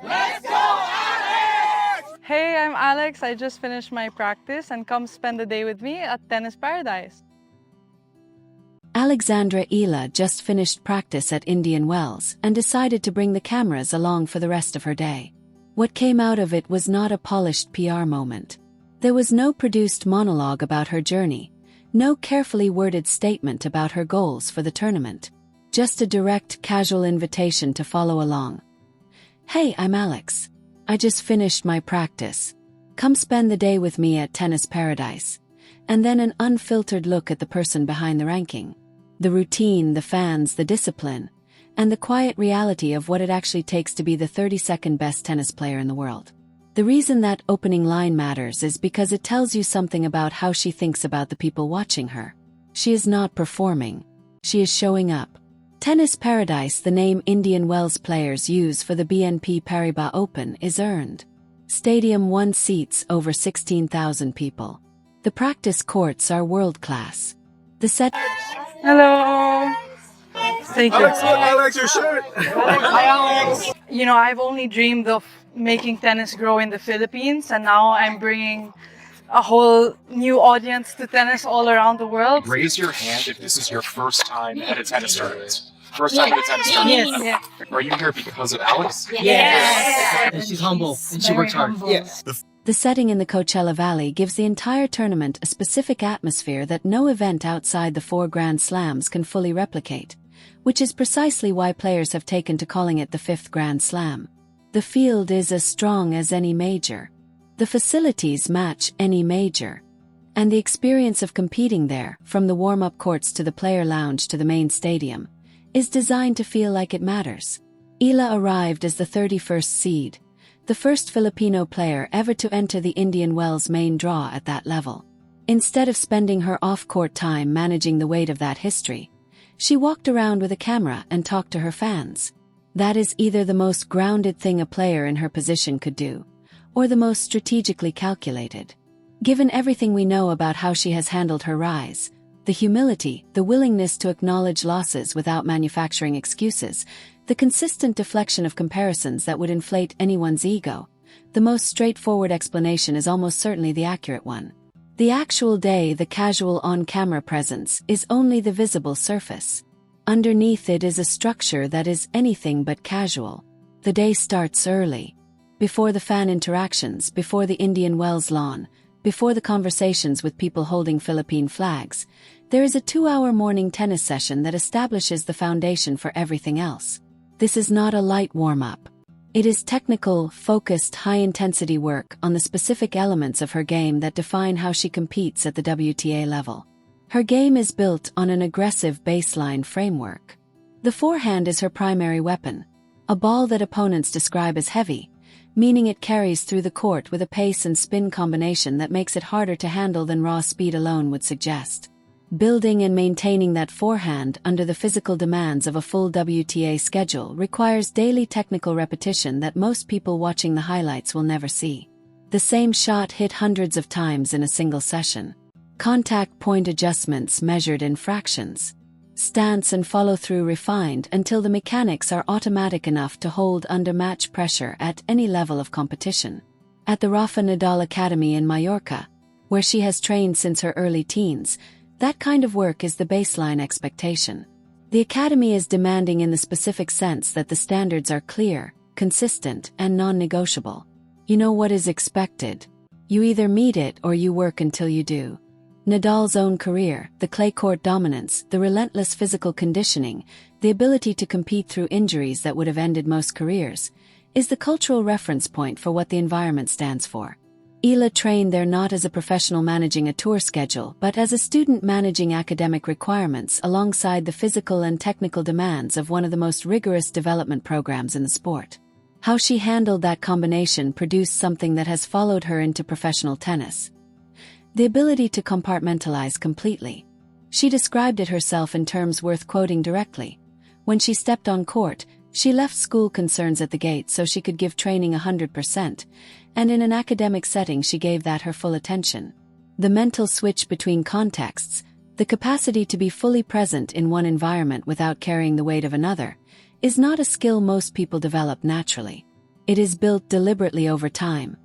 Let's go, Alex! Hey, I'm Alex. I just finished my practice and come spend the day with me at Tennis Paradise. Alexandra Eala just finished practice at Indian Wells and decided to bring the cameras along for the rest of her day. What came out of it was not a polished PR moment. There was no produced monologue about her journey, no carefully worded statement about her goals for the tournament. Just a direct, casual invitation to follow along. Hey, I'm Alex. I just finished my practice. Come spend the day with me at Tennis Paradise. And then an unfiltered look at the person behind the ranking. The routine, the fans, the discipline, and the quiet reality of what it actually takes to be the 32nd best tennis player in the world. The reason that opening line matters is because it tells you something about how she thinks about the people watching her. She is not performing. She is showing up. Tennis Paradise, the name Indian Wells players use for the BNP Paribas Open, is earned. Stadium 1 seats over 16,000 people. The practice courts are world-class. The set... Hello. Thank you. Alex, your shirt. Hi, Alex. You know, I've only dreamed of making tennis grow in the Philippines, and now I'm bringing a whole new audience to tennis all around the world. Raise your hand if this is your first time at a tennis tournament. First time at a tennis tournament. Yes. Are you here because of Alex? Yes. And she's humble and she works hard. Yes. The setting in the Coachella Valley gives the entire tournament a specific atmosphere that no event outside the 4 Grand Slams can fully replicate, which is precisely why players have taken to calling it the 5th Grand Slam. The field is as strong as any major. The facilities match any major. And the experience of competing there, from the warm-up courts to the player lounge to the main stadium, is designed to feel like it matters. Eala arrived as the 31st seed, the first Filipino player ever to enter the Indian Wells main draw at that level. Instead of spending her off-court time managing the weight of that history, she walked around with a camera and talked to her fans. That is either the most grounded thing a player in her position could do, or the most strategically calculated. Given everything we know about how she has handled her rise, the humility, the willingness to acknowledge losses without manufacturing excuses, the consistent deflection of comparisons that would inflate anyone's ego, the most straightforward explanation is almost certainly the accurate one. The actual day, the casual on-camera presence, is only the visible surface. Underneath it is a structure that is anything but casual. The day starts early. Before the fan interactions, before the Indian Wells lawn, before the conversations with people holding Philippine flags, there is a 2-hour morning tennis session that establishes the foundation for everything else. This is not a light warm-up. It is technical, focused, high-intensity work on the specific elements of her game that define how she competes at the WTA level. Her game is built on an aggressive baseline framework. The forehand is her primary weapon, a ball that opponents describe as heavy, meaning it carries through the court with a pace and spin combination that makes it harder to handle than raw speed alone would suggest. Building and maintaining that forehand under the physical demands of a full WTA schedule requires daily technical repetition that most people watching the highlights will never see. The same shot hit hundreds of times in a single session. Contact point adjustments measured in fractions. Stance and follow-through refined until the mechanics are automatic enough to hold under match pressure at any level of competition. At the Rafa Nadal Academy in Mallorca, where she has trained since her early teens, that kind of work is the baseline expectation. The academy is demanding in the specific sense that the standards are clear, consistent, and non-negotiable. You know what is expected. You either meet it or you work until you do. Nadal's own career, the clay court dominance, the relentless physical conditioning, the ability to compete through injuries that would have ended most careers, is the cultural reference point for what the environment stands for. Eala trained there not as a professional managing a tour schedule but as a student managing academic requirements alongside the physical and technical demands of one of the most rigorous development programs in the sport. How she handled that combination produced something that has followed her into professional tennis. The ability to compartmentalize completely. She described it herself in terms worth quoting directly. When she stepped on court, she left school concerns at the gate so she could give training 100%, and in an academic setting she gave that her full attention. The mental switch between contexts, the capacity to be fully present in one environment without carrying the weight of another, is not a skill most people develop naturally. It is built deliberately over time,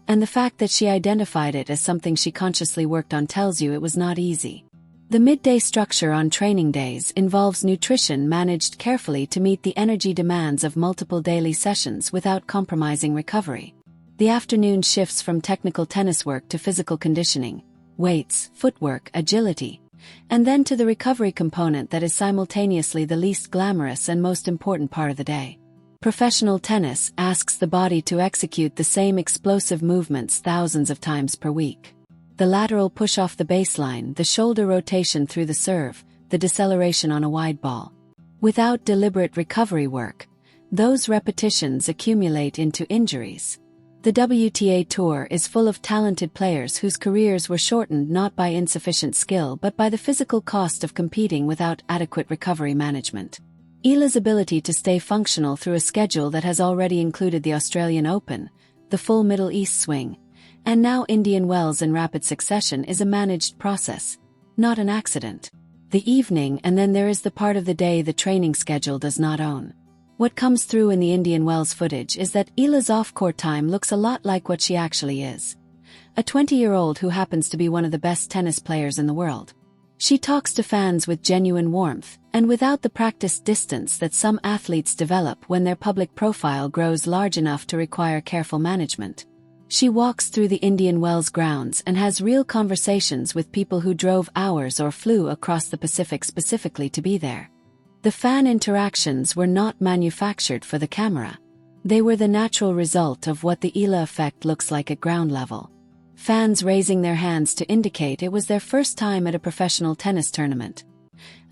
and the fact that she identified it as something she consciously worked on tells you it was not easy. The midday structure on training days involves nutrition managed carefully to meet the energy demands of multiple daily sessions without compromising recovery. The afternoon shifts from technical tennis work to physical conditioning, weights, footwork, agility, and then to the recovery component that is simultaneously the least glamorous and most important part of the day. Professional tennis asks the body to execute the same explosive movements thousands of times per week. The lateral push off the baseline, the shoulder rotation through the serve, the deceleration on a wide ball. Without deliberate recovery work, those repetitions accumulate into injuries. The WTA Tour is full of talented players whose careers were shortened not by insufficient skill but by the physical cost of competing without adequate recovery management. Eala's ability to stay functional through a schedule that has already included the Australian Open, the full Middle East swing, and now Indian Wells in rapid succession is a managed process, not an accident. The evening, and then there is the part of the day the training schedule does not own. What comes through in the Indian Wells footage is that Eala's off-court time looks a lot like what she actually is. A 20-year-old who happens to be one of the best tennis players in the world. She talks to fans with genuine warmth, and without the practiced distance that some athletes develop when their public profile grows large enough to require careful management. She walks through the Indian Wells grounds and has real conversations with people who drove hours or flew across the Pacific specifically to be there. The fan interactions were not manufactured for the camera. They were the natural result of what the Eala effect looks like at ground level. Fans raising their hands to indicate it was their first time at a professional tennis tournament.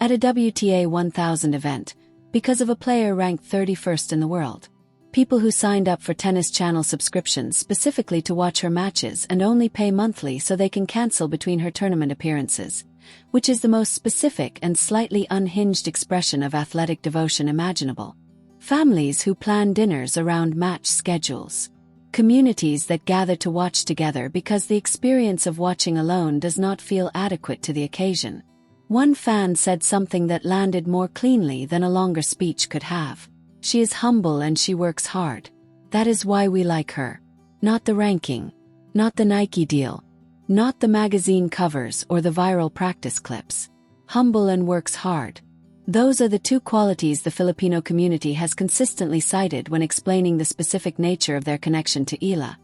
At a WTA 1000 event, because of a player ranked 31st in the world. People who signed up for Tennis Channel subscriptions specifically to watch her matches and only pay monthly so they can cancel between her tournament appearances, which is the most specific and slightly unhinged expression of athletic devotion imaginable. Families who plan dinners around match schedules. Communities that gather to watch together because the experience of watching alone does not feel adequate to the occasion. One fan said something that landed more cleanly than a longer speech could have. She is humble and she works hard. That is why we like her. Not the ranking. Not the Nike deal. Not the magazine covers or the viral practice clips. Humble and works hard. Those are the two qualities the Filipino community has consistently cited when explaining the specific nature of their connection to Eala.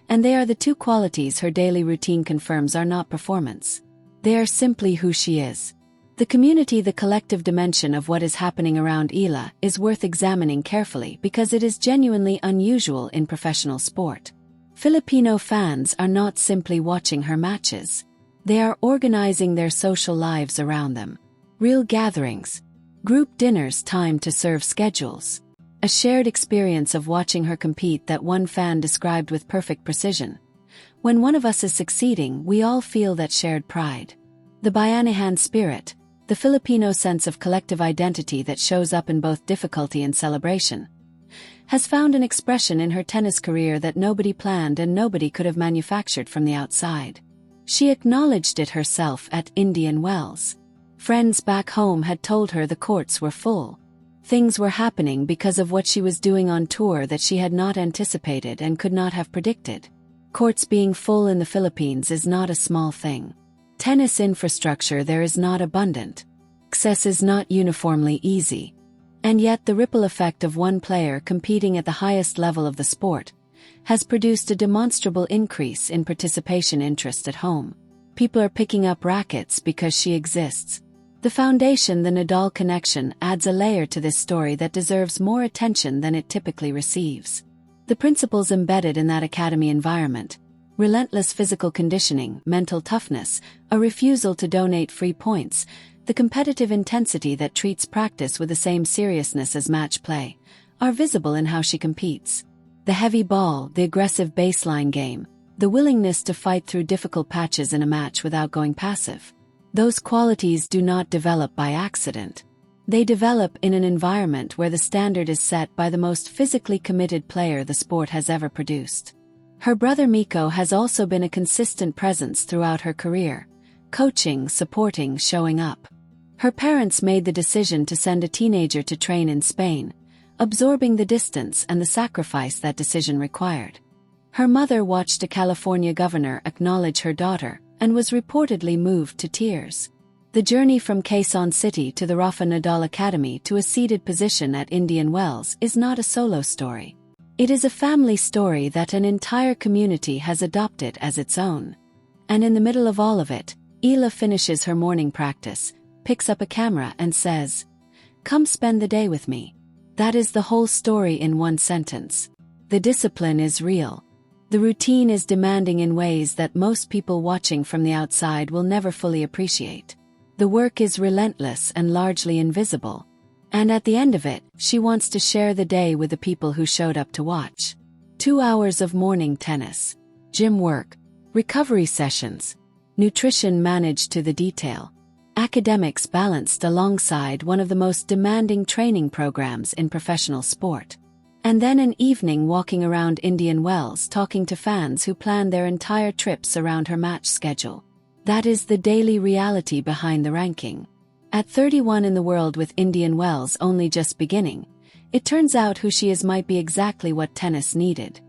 And they are the two qualities her daily routine confirms are not performance. They are simply who she is. The community, the collective dimension of what is happening around Eala, is worth examining carefully because it is genuinely unusual in professional sport. Filipino fans are not simply watching her matches. They are organizing their social lives around them. Real gatherings. Group dinners timed to serve schedules. A shared experience of watching her compete that one fan described with perfect precision. When one of us is succeeding, we all feel that shared pride. The Bayanihan spirit, the Filipino sense of collective identity that shows up in both difficulty and celebration, has found an expression in her tennis career that nobody planned and nobody could have manufactured from the outside. She acknowledged it herself at Indian Wells. Friends back home had told her the courts were full. Things were happening because of what she was doing on tour that she had not anticipated and could not have predicted. Courts being full in the Philippines is not a small thing. Tennis infrastructure there is not abundant. Access is not uniformly easy. And yet the ripple effect of one player competing at the highest level of the sport has produced a demonstrable increase in participation interest at home. People are picking up rackets because she exists. The foundation, the Nadal connection, adds a layer to this story that deserves more attention than it typically receives. The principles embedded in that academy environment, relentless physical conditioning, mental toughness, a refusal to donate free points, the competitive intensity that treats practice with the same seriousness as match play, are visible in how she competes. The heavy ball, the aggressive baseline game, the willingness to fight through difficult patches in a match without going passive. Those qualities do not develop by accident. They develop in an environment where the standard is set by the most physically committed player the sport has ever produced. Her brother Miko has also been a consistent presence throughout her career, coaching, supporting, showing up. Her parents made the decision to send a teenager to train in Spain, absorbing the distance and the sacrifice that decision required. Her mother watched a California governor acknowledge her daughter and was reportedly moved to tears. The journey from Quezon City to the Rafa Nadal Academy to a seated position at Indian Wells is not a solo story. It is a family story that an entire community has adopted as its own. And in the middle of all of it, Eala finishes her morning practice, picks up a camera and says, "Come spend the day with me." That is the whole story in one sentence. The discipline is real. The routine is demanding in ways that most people watching from the outside will never fully appreciate. The work is relentless and largely invisible. And at the end of it, she wants to share the day with the people who showed up to watch. 2 hours of morning tennis, gym work, recovery sessions, nutrition managed to the detail, academics balanced alongside one of the most demanding training programs in professional sport. And then an evening walking around Indian Wells talking to fans who plan their entire trips around her match schedule. That is the daily reality behind the ranking. At 31 in the world with Indian Wells only just beginning, it turns out who she is might be exactly what tennis needed.